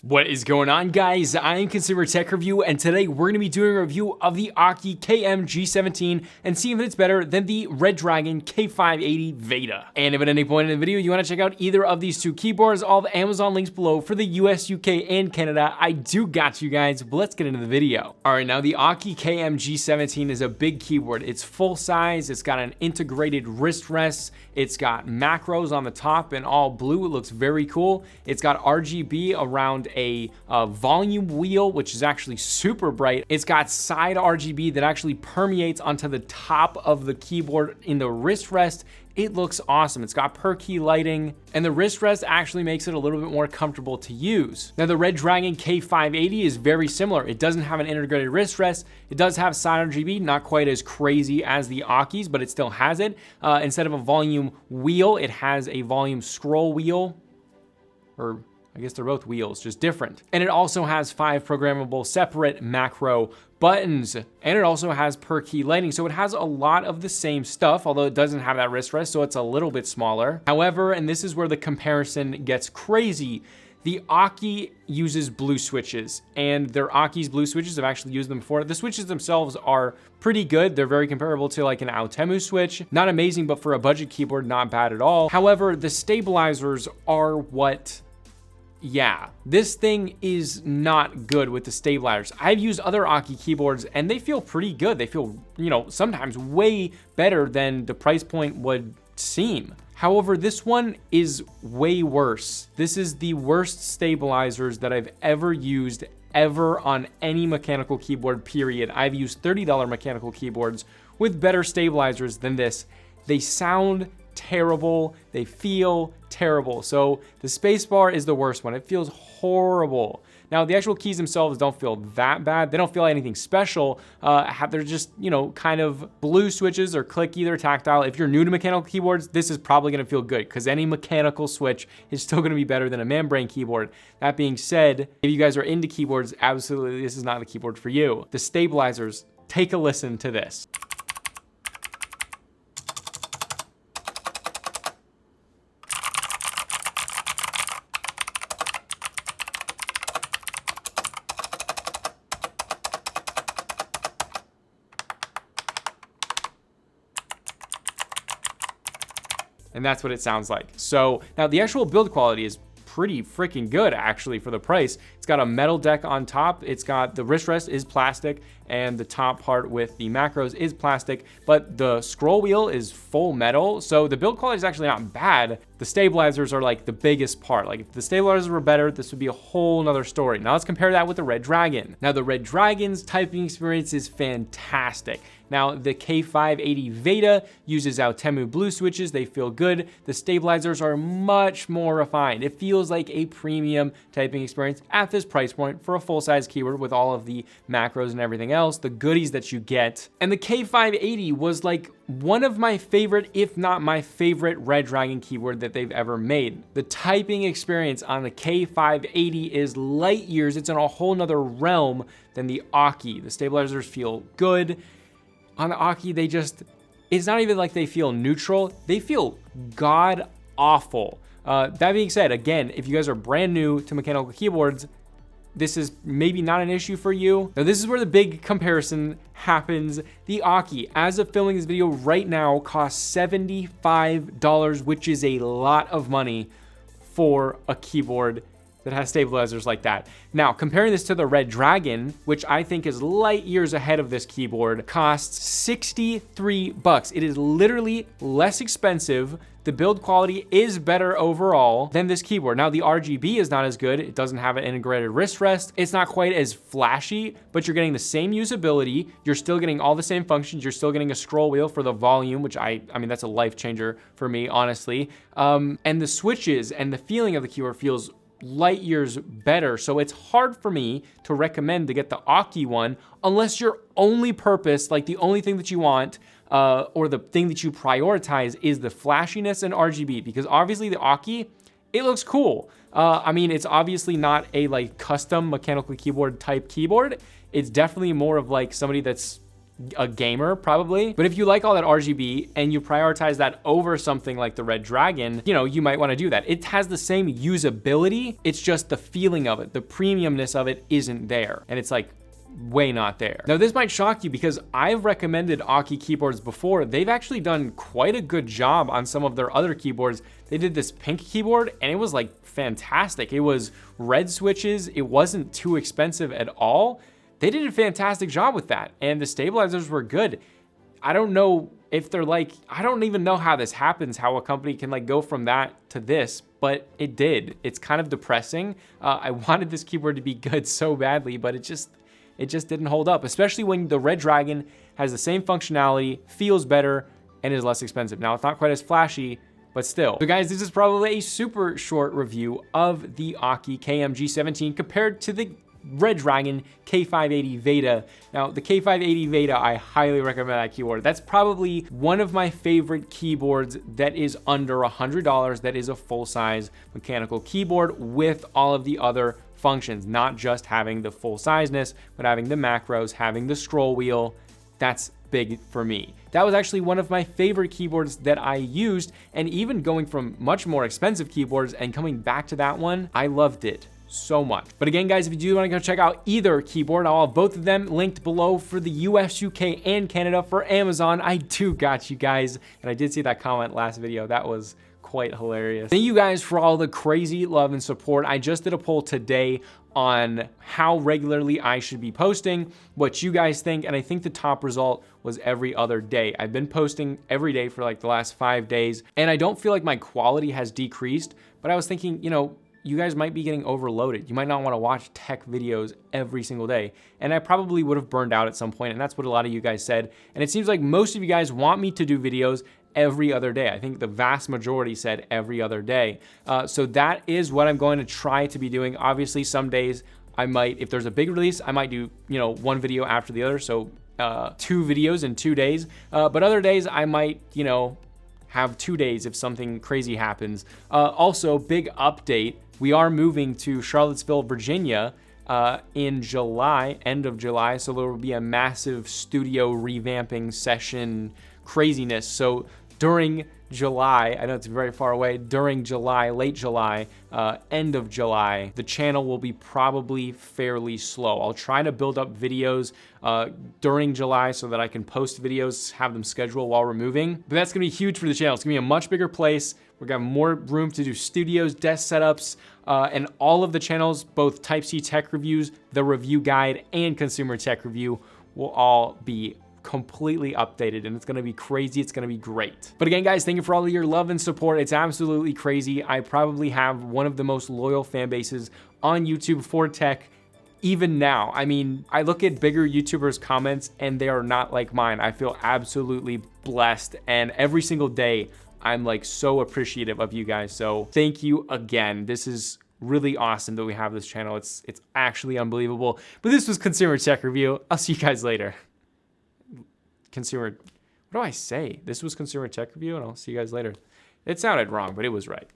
What is going on, guys? I am Consumer Tech Review, and today we're going to be doing a review of the Aukey KM-G17 and see if it's better than the Redragon K580 Veda. And if at any point in the video you want to check out either of these two keyboards, all the Amazon links below for the US, UK, and Canada, I do got you guys, but let's get into the video. All right, now the Aukey KM-G17 is a big keyboard. It's full size, it's got an integrated wrist rest, it's got macros on the top in all blue, it looks very cool. It's got RGB around a volume wheel, which is actually super bright. It's got side RGB that actually permeates onto the top of the keyboard in the wrist rest. It looks awesome. It's got per key lighting, and the wrist rest actually makes it a little bit more comfortable to use. Now the Redragon K580 is very similar. It doesn't have an integrated wrist rest. It does have side RGB, not quite as crazy as the Aukey's, but it still has it. Instead of a volume wheel, it has a volume scroll wheel, or I guess they're both wheels, just different. And it also has 5 programmable separate macro buttons, and it also has per key lighting. So it has a lot of the same stuff, although it doesn't have that wrist rest, so it's a little bit smaller. However, and this is where the comparison gets crazy, the Aukey uses blue switches, and their Aukey's blue switches, I've actually used them before. The switches themselves are pretty good. They're very comparable to like an Aotemu switch. Not amazing, but for a budget keyboard, not bad at all. However, the stabilizers are what... Yeah, this thing is not good with the stabilizers. I've used other Aukey keyboards and they feel pretty good. They feel, sometimes way better than the price point would seem. However, this one is way worse. This is the worst stabilizers that I've ever used on any mechanical keyboard, period. I've used $30 mechanical keyboards with better stabilizers than this. They sound terrible, they feel terrible. So the spacebar is the worst one. It feels horrible. Now the actual keys themselves don't feel that bad. They don't feel like anything special. They're just, kind of blue switches or clicky, they're tactile. If you're new to mechanical keyboards, this is probably gonna feel good because any mechanical switch is still gonna be better than a membrane keyboard. That being said, if you guys are into keyboards, absolutely this is not the keyboard for you. The stabilizers, take a listen to this. And that's what it sounds like. So now the actual build quality is pretty freaking good actually for the price. It's got a metal deck on top. It's got the wrist rest is plastic and the top part with the macros is plastic, but the scroll wheel is full metal. So the build quality is actually not bad. The stabilizers are like the biggest part. Like if the stabilizers were better, this would be a whole nother story. Now let's compare that with the Redragon. Now the Redragon's typing experience is fantastic. Now the K580 Veda uses Aotemu blue switches. They feel good. The stabilizers are much more refined. It feels like a premium typing experience at this price point for a full-size keyboard with all of the macros and everything else, the goodies that you get. And the K580 was like one of my favorite, if not my favorite Redragon keyboard that they've ever made. The typing experience on the K580 is light years. It's in a whole nother realm than the Aukey. The stabilizers feel good. On the Aukey, it's not even like they feel neutral. They feel god awful. That being said, again, if you guys are brand new to mechanical keyboards, this is maybe not an issue for you. Now this is where the big comparison happens. The Aukey, as of filming this video right now, costs $75, which is a lot of money for a keyboard that has stabilizers like that. Now, comparing this to the Redragon, which I think is light years ahead of this keyboard, costs $63. It is literally less expensive. The build quality is better overall than this keyboard. Now, the RGB is not as good. It doesn't have an integrated wrist rest. It's not quite as flashy, but you're getting the same usability. You're still getting all the same functions. You're still getting a scroll wheel for the volume, which I mean, that's a life changer for me, honestly. And the switches and the feeling of the keyboard feels light years better. So it's hard for me to recommend to get the Aukey one unless your only purpose, like the only thing that you want, or the thing that you prioritize is the flashiness and RGB, because obviously the Aukey, it looks cool. I mean, it's obviously not a like custom mechanical keyboard type keyboard. It's definitely more of like somebody that's a gamer probably. But if you like all that RGB and you prioritize that over something like the Red Dragon, you know, you might want to do that. It has the same usability. It's just the feeling of it, the premiumness of it isn't there. And it's like way not there. Now this might shock you because I've recommended Aukey keyboards before. They've actually done quite a good job on some of their other keyboards. They did this pink keyboard and it was like fantastic. It was red switches. It wasn't too expensive at all. They did a fantastic job with that and the stabilizers were good. I don't know if they're like, I don't even know how this happens, how a company can like go from that to this, but it did. It's kind of depressing. I wanted this keyboard to be good so badly, but it just didn't hold up, especially when the Red Dragon has the same functionality, feels better, and is less expensive. Now, it's not quite as flashy, but still. So guys, this is probably a super short review of the Aukey KM-G17 compared to the Red Dragon K580 Veda. Now, the K580 Veda, I highly recommend that keyboard. That's probably one of my favorite keyboards that is under $100, that is a full-size mechanical keyboard with all of the other functions, not just having the full sizeness, but having the macros, having the scroll wheel. That's big for me. That was actually one of my favorite keyboards that I used, and even going from much more expensive keyboards and coming back to that one, I loved it so much. But again, guys, if you do want to go check out either keyboard, I'll have both of them linked below for the US, UK, and Canada for Amazon. I do got you guys, and I did see that comment last video. That was quite hilarious. Thank you guys for all the crazy love and support. I just did a poll today on how regularly I should be posting, what you guys think, and I think the top result was every other day. I've been posting every day for like the last 5 days, and I don't feel like my quality has decreased, but I was thinking, you know, you guys might be getting overloaded. You might not want to watch tech videos every single day. And I probably would have burned out at some point, and that's what a lot of you guys said. And it seems like most of you guys want me to do videos every other day. I think the vast majority said every other day. So that is what I'm going to try to be doing. Obviously, some days I might, if there's a big release, I might do, you know, one video after the other. So 2 videos in 2 days. But other days I might, you know, have 2 days if something crazy happens. Also, big update. We are moving to Charlottesville, Virginia in July, end of July. So there will be a massive studio revamping session craziness. So during July, I know it's very far away, during July, late July, end of July, the channel will be probably fairly slow. I'll try to build up videos during July so that I can post videos, have them scheduled while we're moving. But that's gonna be huge for the channel. It's gonna be a much bigger place. We're gonna have more room to do studios, desk setups, and all of the channels, both Type-C tech reviews, the review guide, and consumer tech review will all be completely updated, and it's gonna be crazy. It's gonna be great. But again, guys, thank you for all of your love and support. It's absolutely crazy. I probably have one of the most loyal fan bases on YouTube for tech even now. I mean, I look at bigger YouTubers' comments and they are not like mine. I feel absolutely blessed, and every single day I'm like so appreciative of you guys. So thank you again. This is really awesome that we have this channel. It's actually unbelievable. But this was Consumer Tech Review. I'll see you guys later. What do I say? This was Consumer Tech Review, and I'll see you guys later. It sounded wrong, but it was right.